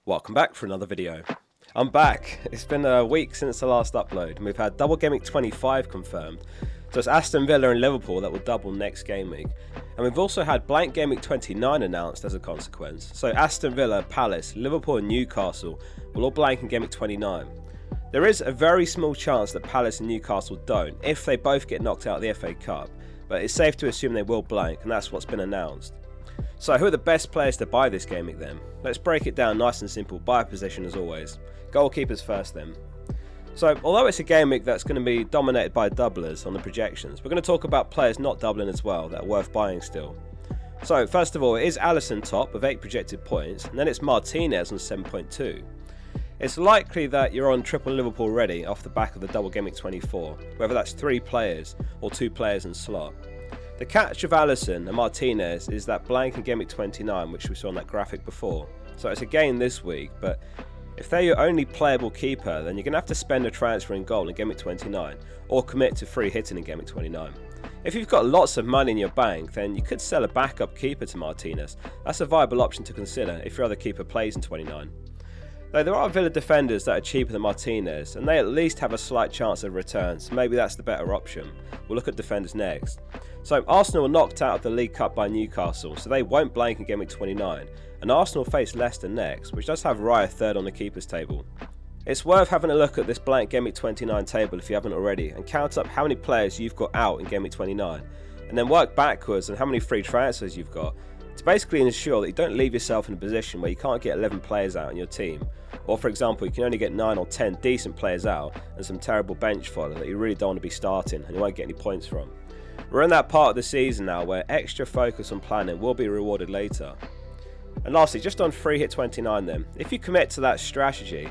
Welcome back for another video. I'm back. It's been a week since the last upload and we've had Double Gameweek 25 confirmed. So it's Aston Villa and Liverpool that will double next game week. And we've also had blank Game Week 29 announced as a consequence. So Aston Villa, Palace, Liverpool and Newcastle will all blank in Game Week 29. There is a very small chance that Palace and Newcastle don't if they both get knocked out of the FA Cup. But it's safe to assume they will blank, and that's what's been announced. So who are the best players to buy this game week then? Let's break it down nice and simple by position as always. Goalkeepers first then. So although it's a game week that's going to be dominated by doublers on the projections, we're going to talk about players not doubling as well that are worth buying still. So first of all, it is Alisson top with 8 projected points, and then it's Martinez on 7.2. It's likely that you're on triple Liverpool already off the back of the Double Gameweek 24, whether that's 3 players or 2 players in slot. The catch of Alisson and Martinez is that blank in Game Week 29, which we saw on that graphic before. So it's a gain this week, but if they're your only playable keeper, then you're going to have to spend a transfer in goal in Game Week 29, or commit to free hitting in Game Week 29. If you've got lots of money in your bank, then you could sell a backup keeper to Martinez. That's a viable option to consider if your other keeper plays in 29. Though there are Villa defenders that are cheaper than Martinez, and they at least have a slight chance of return, so maybe that's the better option. We'll look at defenders next. So Arsenal were knocked out of the League Cup by Newcastle, so they won't blank in Game Week 29, and Arsenal face Leicester next, which does have Raya third on the keepers table. It's worth having a look at this blank Game Week 29 table if you haven't already, and count up how many players you've got out in Game Week 29, and then work backwards on how many free transfers you've got, to basically ensure that you don't leave yourself in a position where you can't get 11 players out in your team, or for example you can only get 9 or 10 decent players out and some terrible bench fodder that you really don't want to be starting and you won't get any points from. We're in that part of the season now where extra focus on planning will be rewarded later. And lastly, just on free hit 29 then, if you commit to that strategy,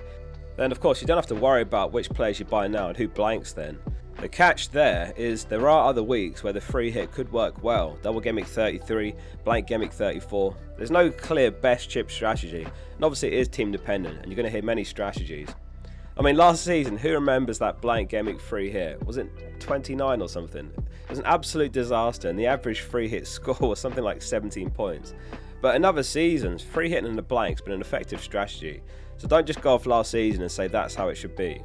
then of course you don't have to worry about which players you buy now and who blanks then. The catch there is there are other weeks where the free hit could work well. Double Game Week 33, blank Game Week 34. There's no clear best chip strategy, and obviously it is team dependent, and you're going to hear many strategies. I mean, last season, who remembers that blank Game Week free hit? Was it 29 or something? It was an absolute disaster, and the average free hit score was something like 17 points. But in other seasons, free hitting in the blank's been an effective strategy, so don't just go off last season and say that's how it should be.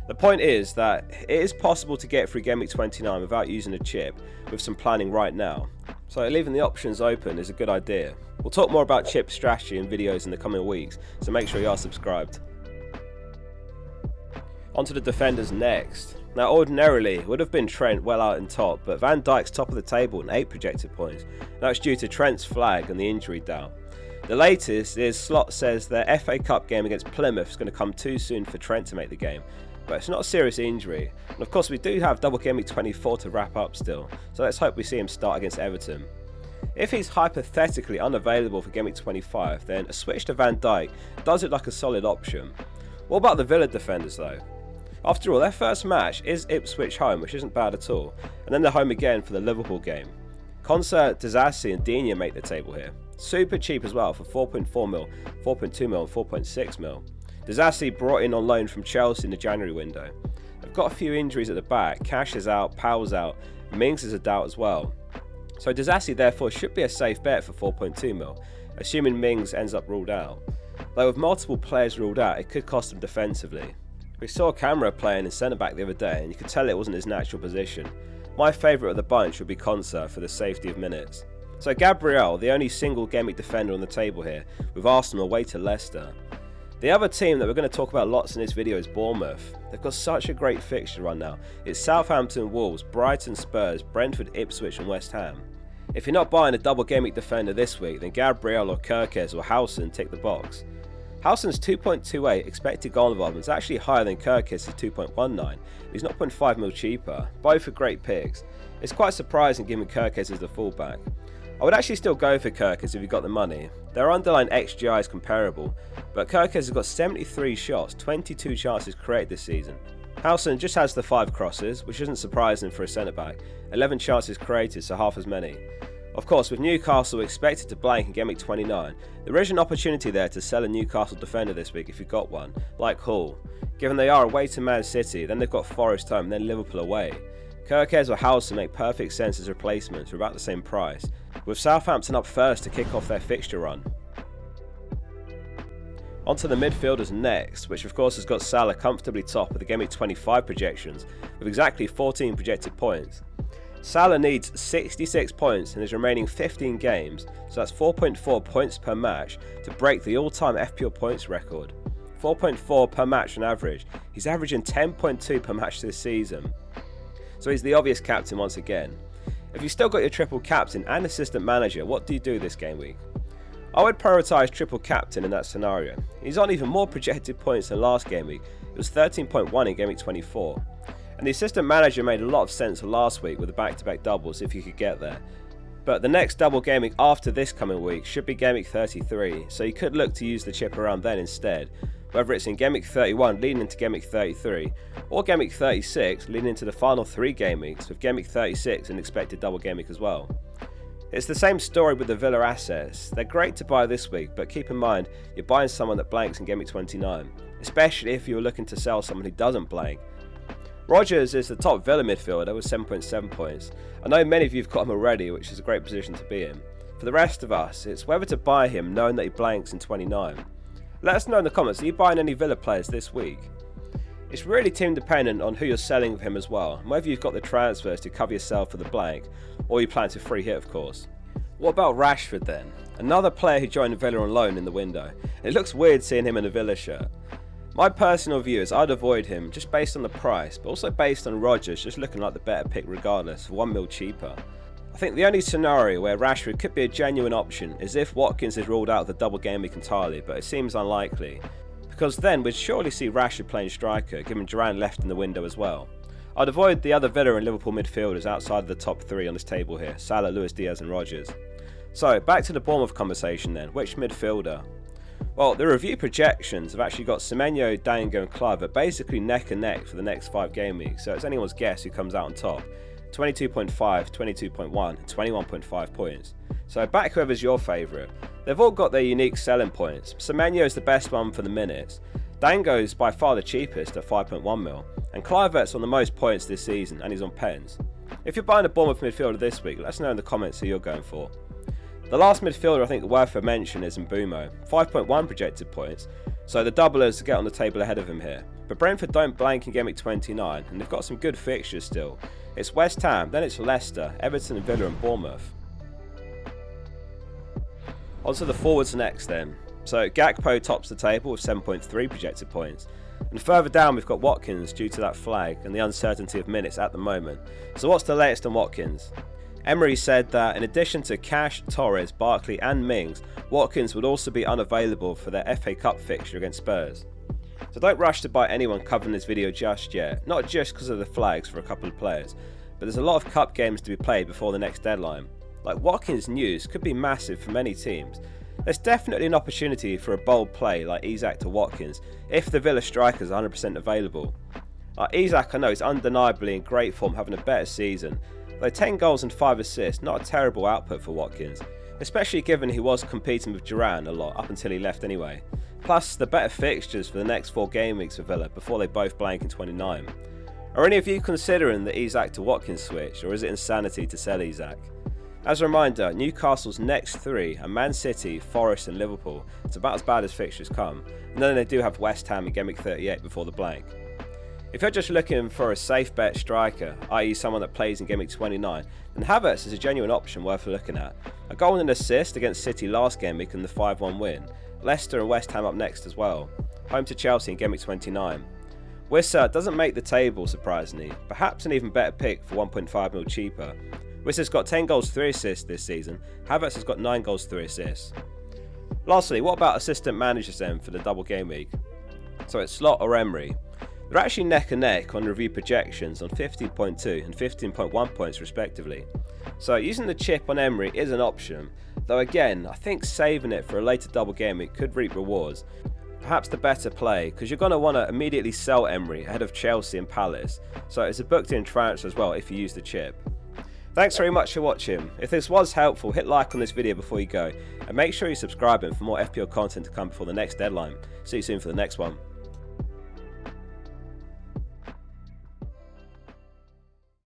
The point is that it is possible to get through Game Week 29 without using a chip with some planning right now, so leaving the options open is a good idea. We'll talk more about chip strategy in videos in the coming weeks, so make sure you are subscribed. Onto the defenders next. Now ordinarily it would have been Trent well out in top, but Van Dijk's top of the table and 8 projected points. That's due to Trent's flag and the injury doubt. The latest is Slot says their FA Cup game against Plymouth is going to come too soon for Trent to make the game, but it's not a serious injury, and of course we do have Double Game Week 24 to wrap up still, so let's hope we see him start against Everton. If he's hypothetically unavailable for Game Week 25, then a switch to Van Dijk does look like a solid option. What about the Villa defenders though? After all, their first match is Ipswich home, which isn't bad at all, and then they're home again for the Liverpool game. Konsa, Disasi and Digne make the table here. Super cheap as well for 4.4 mil, 4.2 mil and 4.6 mil. Disasi brought in on loan from Chelsea in the January window. They've got a few injuries at the back, Cash is out, Powell's out, Mings is a doubt as well. So Disasi therefore should be a safe bet for 4.2 mil, assuming Mings ends up ruled out. Though with multiple players ruled out, it could cost them defensively. We saw Camara playing in centre back the other day and you could tell it wasn't his natural position. My favourite of the bunch would be Konsa for the safety of minutes. So Gabriel, the only single game week defender on the table here, with Arsenal away to Leicester. The other team that we're going to talk about lots in this video is Bournemouth. They've got such a great fixture run now. It's Southampton, Wolves, Brighton, Spurs, Brentford, Ipswich and West Ham. If you're not buying a double game week defender this week, then Gabriel or Kirkes or Howson tick the box. Howson's 2.28 expected goal involvement is actually higher than Kirkes' 2.19. He's 0.5 mil cheaper. Both are great picks. It's quite surprising given Kirkes is the fullback. I would actually still go for Kirkes if you've got the money. Their underlying XGI is comparable, but Kirkes has got 73 shots, 22 chances created this season. Howson just has the 5 crosses, which isn't surprising for a centre-back, 11 chances created, so half as many. Of course, with Newcastle expected to blank in Game Week 29, there is an opportunity there to sell a Newcastle defender this week if you've got one, like Hull. Given they are away to Man City, then they've got Forest home, then Liverpool away. Kirkes or Howson make perfect sense as replacements for about the same price, with Southampton up first to kick off their fixture run. On to the midfielders next, which of course has got Salah comfortably top of the GW25 projections with exactly 14 projected points. Salah needs 66 points in his remaining 15 games, so that's 4.4 points per match to break the all-time FPL points record. 4.4 per match on average. He's averaging 10.2 per match this season. So he's the obvious captain once again. If you've still got your triple captain and assistant manager, what do you do this game week? I would prioritise triple captain in that scenario. He's on even more projected points than last game week. It was 13.1 in game week 24. And the assistant manager made a lot of sense last week with the back-to-back doubles if you could get there. But the next double game week after this coming week should be game week 33, so you could look to use the chip around then instead. Whether it's in game week 31 leading into game week 33, or game week 36 leading into the final 3 game weeks, with game week 36 an expected double game week as well. It's the same story with the Villa assets. They're great to buy this week, but keep in mind you're buying someone that blanks in game week 29, especially if you're looking to sell someone who doesn't blank. Rodgers is the top Villa midfielder with 7.7 points. I know many of you have got him already, which is a great position to be in. For the rest of us, it's whether to buy him knowing that he blanks in 29. Let us know in the comments, are you buying any Villa players this week? It's really team dependent on who you're selling with him as well, and whether you've got the transfers to cover yourself for the blank, or you plan to free hit of course. What about Rashford then? Another player who joined Villa on loan in the window. It looks weird seeing him in a Villa shirt. My personal view is I'd avoid him just based on the price, but also based on Rodgers just looking like the better pick regardless, for £1 mil cheaper. I think the only scenario where Rashford could be a genuine option is if Watkins is ruled out of the double game week entirely, but it seems unlikely, because then we'd surely see Rashford playing striker, given Duran left in the window as well. I'd avoid the other Villa and Liverpool midfielders outside of the top 3 on this table here, Salah, Luis Diaz and Rodgers. So back to the Bournemouth conversation then, which midfielder? Well, the review projections have actually got Semenyo, Dango and Kluivert basically neck and neck for the next 5 game weeks, so it's anyone's guess who comes out on top. 22.5, 22.1 and 21.5 points. So back whoever's your favourite. They've all got their unique selling points. Semenyo is the best one for the minutes. Dango is by far the cheapest at 5.1 mil. And Kluivert's on the most points this season and he's on pens. If you're buying a Bournemouth midfielder this week, let us know in the comments who you're going for. The last midfielder I think worth a mention is Mbeumo, 5.1 projected points, so the doublers get on the table ahead of him here. But Brentford don't blank in game week 29 and they've got some good fixtures still. It's West Ham, then it's Leicester, Everton and Villa and Bournemouth. On to the forwards next then. So Gakpo tops the table with 7.3 projected points. And further down we've got Watkins due to that flag and the uncertainty of minutes at the moment. So what's the latest on Watkins? Emery said that in addition to Cash, Torres, Barkley and Mings, Watkins would also be unavailable for their FA Cup fixture against Spurs. So don't rush to buy anyone covering this video just yet, not just because of the flags for a couple of players, but there's a lot of cup games to be played before the next deadline. Like Watkins' news could be massive for many teams. There's definitely an opportunity for a bold play like Isak to Watkins if the Villa striker is 100% available. Isak I know is undeniably in great form, having a better season, though 10 goals and 5 assists, not a terrible output for Watkins, especially given he was competing with Duran a lot up until he left anyway. Plus the better fixtures for the next 4 game weeks for Villa before they both blank in 29. Are any of you considering the Isak to Watkins switch, or is it insanity to sell Isak? As a reminder, Newcastle's next 3 are Man City, Forest and Liverpool. It's about as bad as fixtures come, and then they do have West Ham in game week 38 before the blank. If you're just looking for a safe bet striker, i.e. someone that plays in game week 29, then Havertz is a genuine option worth looking at. A goal and an assist against City last game week in the 5-1 win. Leicester and West Ham up next as well. Home to Chelsea in game week 29. Wissa doesn't make the table surprisingly, perhaps an even better pick for 1.5 mil cheaper. Wissa's got 10 goals 3 assists this season, Havertz has got 9 goals 3 assists. Lastly, what about assistant managers then for the double game week? So it's Slot or Emery. They're actually neck and neck on review projections on 15.2 and 15.1 points respectively. So using the chip on Emery is an option, though again I think saving it for a later double game week could reap rewards. Perhaps the better play, because you're going to want to immediately sell Emery ahead of Chelsea and Palace, so it's a booked in transfer as well if you use the chip. Thanks very much for watching. If this was helpful, hit like on this video before you go, and make sure you're subscribing for more FPL content to come before the next deadline. See you soon for the next one.